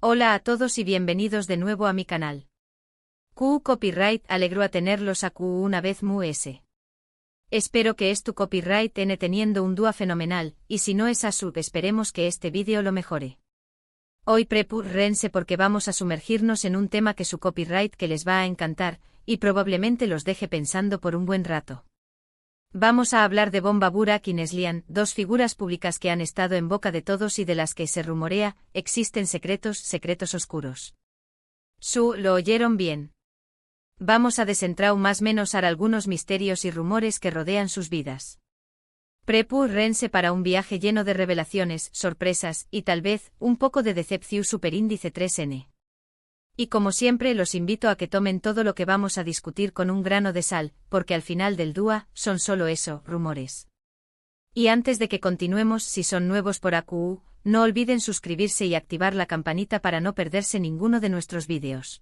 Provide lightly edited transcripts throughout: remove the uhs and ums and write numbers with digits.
Hola a todos y bienvenidos de nuevo a mi canal. QU Copyright, alegro a tenerlos a QU una vez mus. Espero que es tu copyright n teniendo un dúo fenomenal, y si no es a sub esperemos que este vídeo lo mejore. Hoy prepárense porque vamos a sumergirnos en un tema que su copyright que les va a encantar, y probablemente los deje pensando por un buen rato. Vamos a hablar de Bomba Burak y Neslihan, dos figuras públicas que han estado en boca de todos y de las que se rumorea, existen secretos oscuros. Lo oyeron bien. Vamos a desentrar más menos algunos misterios y rumores que rodean sus vidas. Prepárense para un viaje lleno de revelaciones, sorpresas, y tal vez, un poco de decepción superíndice 3N. Y como siempre los invito a que tomen todo lo que vamos a discutir con un grano de sal, porque al final del dúo, son solo eso, rumores. Y antes de que continuemos, si son nuevos por AQU, no olviden suscribirse y activar la campanita para no perderse ninguno de nuestros vídeos.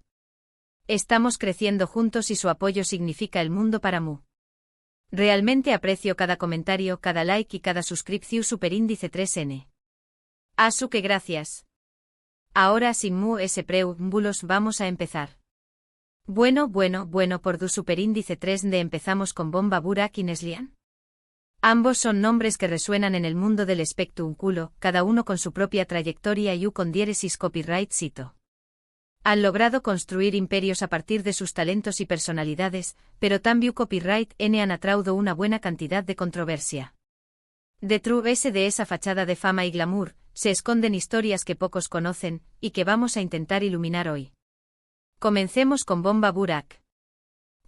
Estamos creciendo juntos y su apoyo significa el mundo para mu. Realmente aprecio cada comentario, cada like y cada suscripción superíndice 3N. Asu que gracias. Ahora sin mus preámbulos vamos a empezar. Bueno, por du superíndice 3D empezamos con Bomba Burak y Neslihan. Ambos son nombres que resuenan en el mundo del espectáculo, cada uno con su propia trayectoria y con diéresis copyright cito. Han logrado construir imperios a partir de sus talentos y personalidades, pero también copyright n han atraído una buena cantidad de controversia. Detrás de esa fachada de fama y glamour, se esconden historias que pocos conocen, y que vamos a intentar iluminar hoy. Comencemos con Bomba Burak.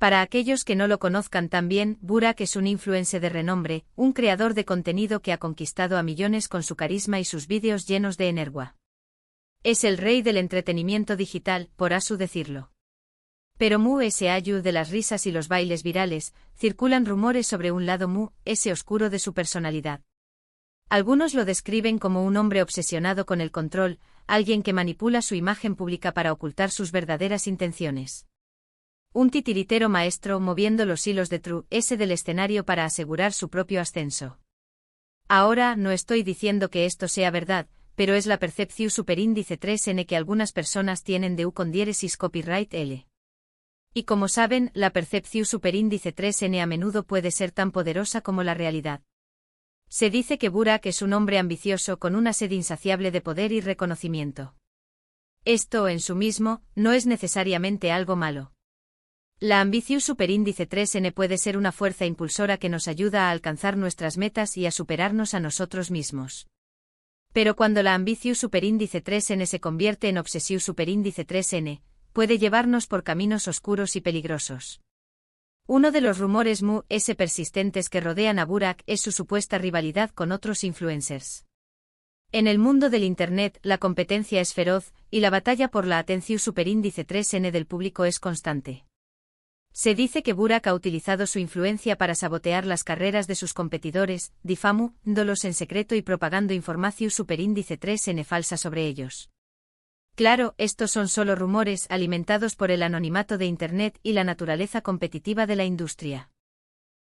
Para aquellos que no lo conozcan tan bien, Burak es un influencer de renombre, un creador de contenido que ha conquistado a millones con su carisma y sus vídeos llenos de energía. Es el rey del entretenimiento digital, por así decirlo. Pero ayu de las risas y los bailes virales, circulan rumores sobre un lado ese oscuro de su personalidad. Algunos lo describen como un hombre obsesionado con el control, alguien que manipula su imagen pública para ocultar sus verdaderas intenciones. Un titiritero maestro moviendo los hilos de del escenario para asegurar su propio ascenso. Ahora no estoy diciendo que esto sea verdad, pero es la percepción superíndice 3N que algunas personas tienen de con diéresis copyright L. Y como saben, la percepción superíndice 3N a menudo puede ser tan poderosa como la realidad. Se dice que Burak es un hombre ambicioso con una sed insaciable de poder y reconocimiento. Esto en sí mismo, no es necesariamente algo malo. La ambición superíndice 3N puede ser una fuerza impulsora que nos ayuda a alcanzar nuestras metas y a superarnos a nosotros mismos. Pero cuando la ambición superíndice 3N se convierte en obsesión superíndice 3N, puede llevarnos por caminos oscuros y peligrosos. Uno de los rumores persistentes que rodean a Burak es su supuesta rivalidad con otros influencers. En el mundo del Internet, la competencia es feroz, y la batalla por la atención superíndice 3N del público es constante. Se dice que Burak ha utilizado su influencia para sabotear las carreras de sus competidores, difamándolos en secreto y propagando información superíndice 3N falsa sobre ellos. Claro, estos son solo rumores alimentados por el anonimato de Internet y la naturaleza competitiva de la industria.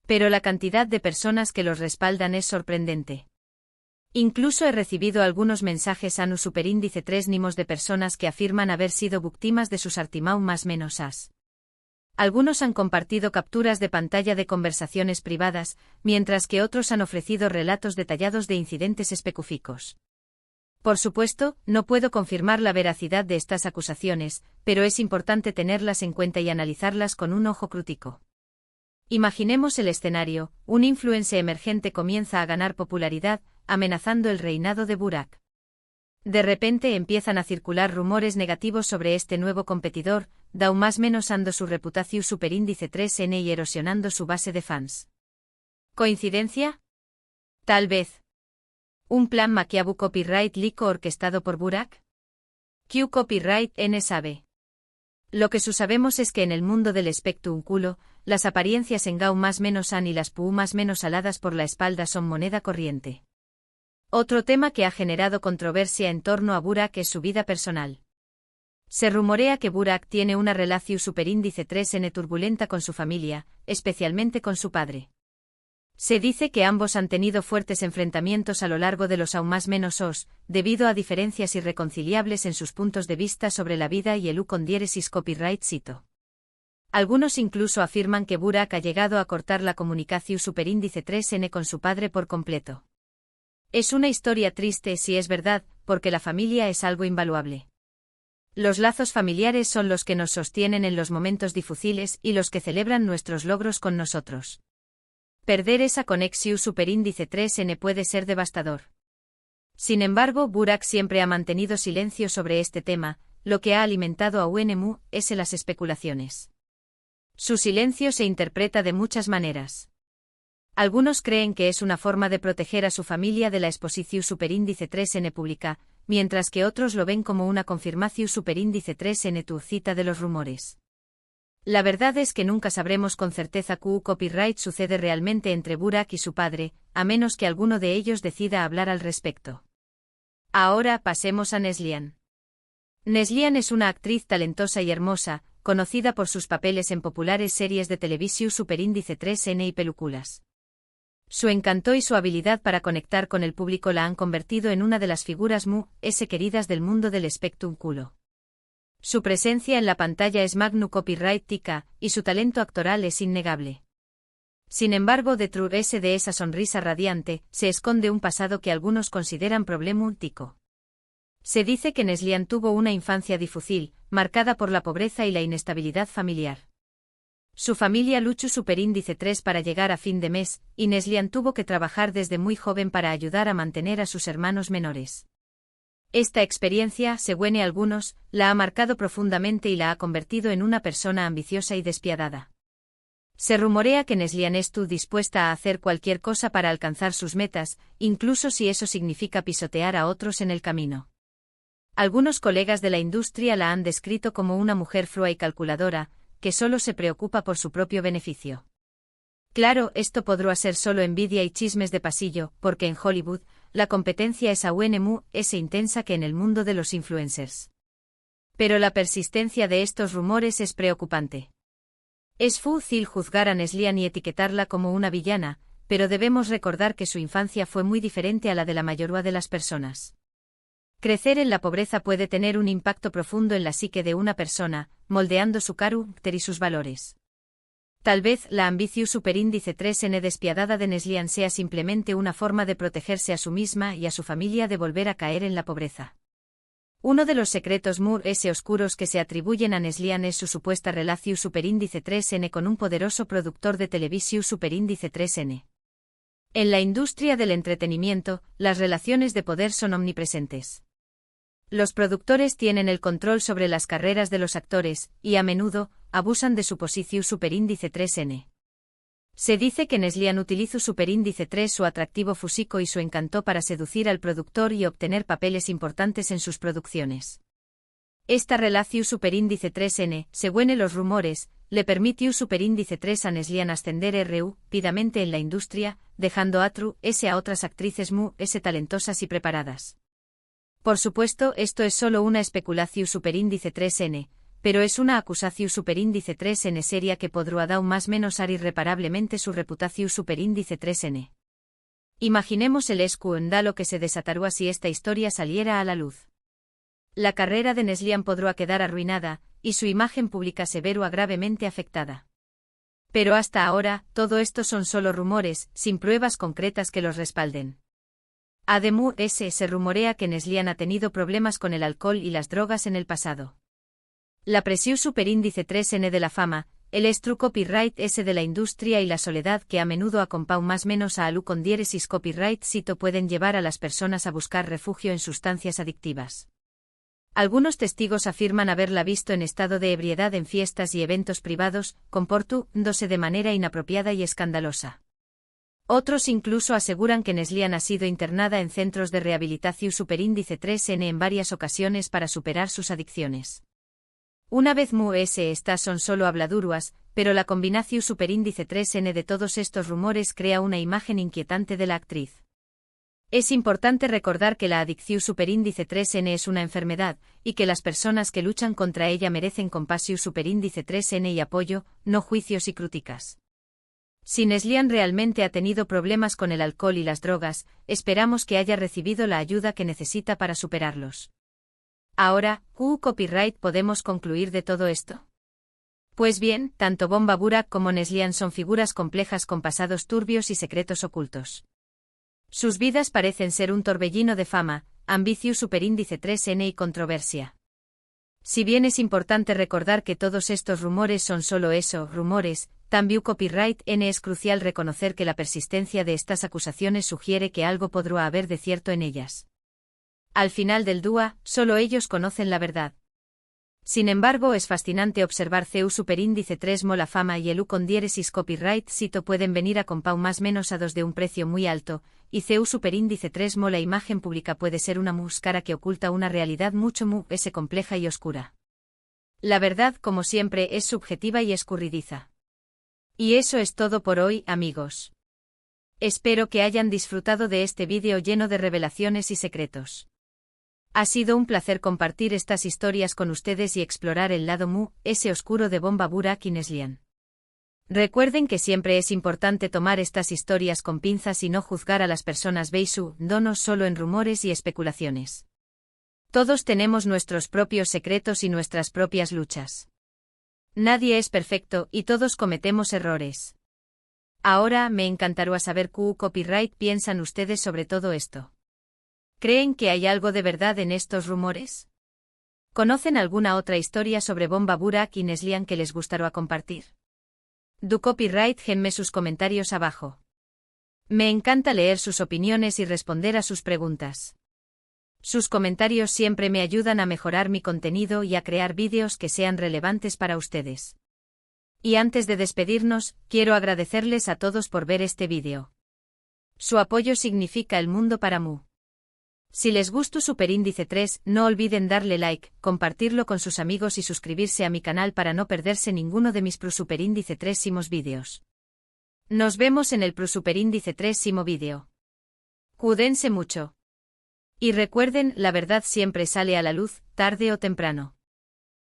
Pero la cantidad de personas que los respaldan es sorprendente. Incluso he recibido algunos mensajes a nu superíndice 3 nimos de personas que afirman haber sido víctimas de sus artimau más menos as. Algunos han compartido capturas de pantalla de conversaciones privadas, mientras que otros han ofrecido relatos detallados de incidentes específicos. Por supuesto, no puedo confirmar la veracidad de estas acusaciones, pero es importante tenerlas en cuenta y analizarlas con un ojo crítico. Imaginemos el escenario: un influencer emergente comienza a ganar popularidad, amenazando el reinado de Burak. De repente empiezan a circular rumores negativos sobre este nuevo competidor, más menos ando su reputación superíndice 3N y erosionando su base de fans. ¿Coincidencia? Tal vez. ¿Un plan maquiavu copyright lico orquestado por Burak? ¿Q copyright n sabe? Lo que sabemos es que en el mundo del espectáculo, las apariencias en más menos an y las más menos aladas por la espalda son moneda corriente. Otro tema que ha generado controversia en torno a Burak es su vida personal. Se rumorea que Burak tiene una relación superíndice 3N turbulenta con su familia, especialmente con su padre. Se dice que ambos han tenido fuertes enfrentamientos a lo largo de los aún más menos os, debido a diferencias irreconciliables en sus puntos de vista sobre la vida y el con diéresis copyright cito. Algunos incluso afirman que Burak ha llegado a cortar la comunicación superíndice 3N con su padre por completo. Es una historia triste si es verdad, porque la familia es algo invaluable. Los lazos familiares son los que nos sostienen en los momentos difíciles y los que celebran nuestros logros con nosotros. Perder esa conexión superíndice 3N puede ser devastador. Sin embargo, Burak siempre ha mantenido silencio sobre este tema, lo que ha alimentado a UNMU-S las especulaciones. Su silencio se interpreta de muchas maneras. Algunos creen que es una forma de proteger a su familia de la exposición superíndice 3N pública, mientras que otros lo ven como una confirmación superíndice 3N turcita de los rumores. La verdad es que nunca sabremos con certeza qué copyright sucede realmente entre Burak y su padre, a menos que alguno de ellos decida hablar al respecto. Ahora pasemos a Neslihan. Neslihan es una actriz talentosa y hermosa, conocida por sus papeles en populares series de televisión superíndice 3N y películas. Su encanto y su habilidad para conectar con el público la han convertido en una de las figuras mu-s queridas del mundo del espectáculo. Su presencia en la pantalla es magnu copyright-tica, y su talento actoral es innegable. Sin embargo, detrás de esa sonrisa radiante, se esconde un pasado que algunos consideran problemático. Se dice que Neslihan tuvo una infancia difícil, marcada por la pobreza y la inestabilidad familiar. Su familia luchó superíndice 3 para llegar a fin de mes, y Neslihan tuvo que trabajar desde muy joven para ayudar a mantener a sus hermanos menores. Esta experiencia, según algunos, la ha marcado profundamente y la ha convertido en una persona ambiciosa y despiadada. Se rumorea que Neslihan estuvo dispuesta a hacer cualquier cosa para alcanzar sus metas, incluso si eso significa pisotear a otros en el camino. Algunos colegas de la industria la han descrito como una mujer frua y calculadora, que solo se preocupa por su propio beneficio. Claro, esto podrá ser solo envidia y chismes de pasillo, porque en Hollywood, la competencia es aún más intensa que en el mundo de los influencers. Pero la persistencia de estos rumores es preocupante. Es fácil juzgar a Neslihan y etiquetarla como una villana, pero debemos recordar que su infancia fue muy diferente a la de la mayoría de las personas. Crecer en la pobreza puede tener un impacto profundo en la psique de una persona, moldeando su carácter y sus valores. Tal vez la ambición superíndice 3N despiadada de Neslihan sea simplemente una forma de protegerse a sí misma y a su familia de volver a caer en la pobreza. Uno de los secretos mu-s oscuros que se atribuyen a Neslihan es su supuesta relación superíndice 3N con un poderoso productor de televisión superíndice 3N. En la industria del entretenimiento, las relaciones de poder son omnipresentes. Los productores tienen el control sobre las carreras de los actores, y a menudo, abusan de su posición superíndice 3N. Se dice que Neslihan utilizó superíndice 3 su atractivo físico y su encanto para seducir al productor y obtener papeles importantes en sus producciones. Esta relación superíndice 3N, según los rumores, le permitió superíndice 3 a Neslihan ascender rápidamente en la industria, dejando a otras actrices mu-s talentosas y preparadas. Por supuesto, esto es solo una especulación superíndice 3N, pero es una acusación superíndice 3N seria que podrá dar más menos irreparablemente su reputación superíndice 3N. Imaginemos el escándalo que se desatará si esta historia saliera a la luz. La carrera de Neslihan podrá quedar arruinada, y su imagen pública se verá gravemente afectada. Pero hasta ahora, todo esto son solo rumores, sin pruebas concretas que los respalden. Además, se rumorea que Neslihan ha tenido problemas con el alcohol y las drogas en el pasado. La presión superíndice 3N de la fama, el true copyright S de la industria y la soledad que a menudo acompaña más menos a alu con diéresis copyright sito pueden llevar a las personas a buscar refugio en sustancias adictivas. Algunos testigos afirman haberla visto en estado de ebriedad en fiestas y eventos privados, comportándose de manera inapropiada y escandalosa. Otros incluso aseguran que Neslihan ha sido internada en centros de rehabilitación superíndice 3N en varias ocasiones para superar sus adicciones. Una vez estas son solo habladuras, pero la combinación superíndice 3N de todos estos rumores crea una imagen inquietante de la actriz. Es importante recordar que la adicción superíndice 3N es una enfermedad, y que las personas que luchan contra ella merecen compasión superíndice 3N y apoyo, no juicios y críticas. Si Neslian realmente ha tenido problemas con el alcohol y las drogas, esperamos que haya recibido la ayuda que necesita para superarlos. Ahora, ¿qué copyright podemos concluir de todo esto? Pues bien, tanto Bomba Burak como Neslian son figuras complejas con pasados turbios y secretos ocultos. Sus vidas parecen ser un torbellino de fama, ambición, superíndice 3N y controversia. Si bien es importante recordar que todos estos rumores son solo eso, rumores, también copyright N es crucial reconocer que la persistencia de estas acusaciones sugiere que algo podrá haber de cierto en ellas. Al final del día, solo ellos conocen la verdad. Sin embargo, es fascinante observar CEU superíndice 3 mola fama y el U con diéresis copyright sito pueden venir a compau más menos a dos de un precio muy alto, y CEU superíndice 3 mola imagen pública puede ser una máscara que oculta una realidad mucho más compleja y oscura. La verdad, como siempre, es subjetiva y escurridiza. Y eso es todo por hoy, amigos. Espero que hayan disfrutado de este vídeo lleno de revelaciones y secretos. Ha sido un placer compartir estas historias con ustedes y explorar el lado ese oscuro de Bomba Burak y Neslian. Recuerden que siempre es importante tomar estas historias con pinzas y no juzgar a las personas donos solo en rumores y especulaciones. Todos tenemos nuestros propios secretos y nuestras propias luchas. Nadie es perfecto y todos cometemos errores. Ahora me encantaría saber qué copyright piensan ustedes sobre todo esto. ¿Creen que hay algo de verdad en estos rumores? ¿Conocen alguna otra historia sobre Bomba Burak y Neslian que les gustaría compartir? Do copyright genme sus comentarios abajo. Me encanta leer sus opiniones y responder a sus preguntas. Sus comentarios siempre me ayudan a mejorar mi contenido y a crear vídeos que sean relevantes para ustedes. Y antes de despedirnos, quiero agradecerles a todos por ver este vídeo. Su apoyo significa el mundo para mí. Si les gustó Superíndice 3, no olviden darle like, compartirlo con sus amigos y suscribirse a mi canal para no perderse ninguno de mis Superíndice 3 vídeos. Nos vemos en el Superíndice 3 vídeo. Cuídense mucho. Y recuerden, la verdad siempre sale a la luz, tarde o temprano.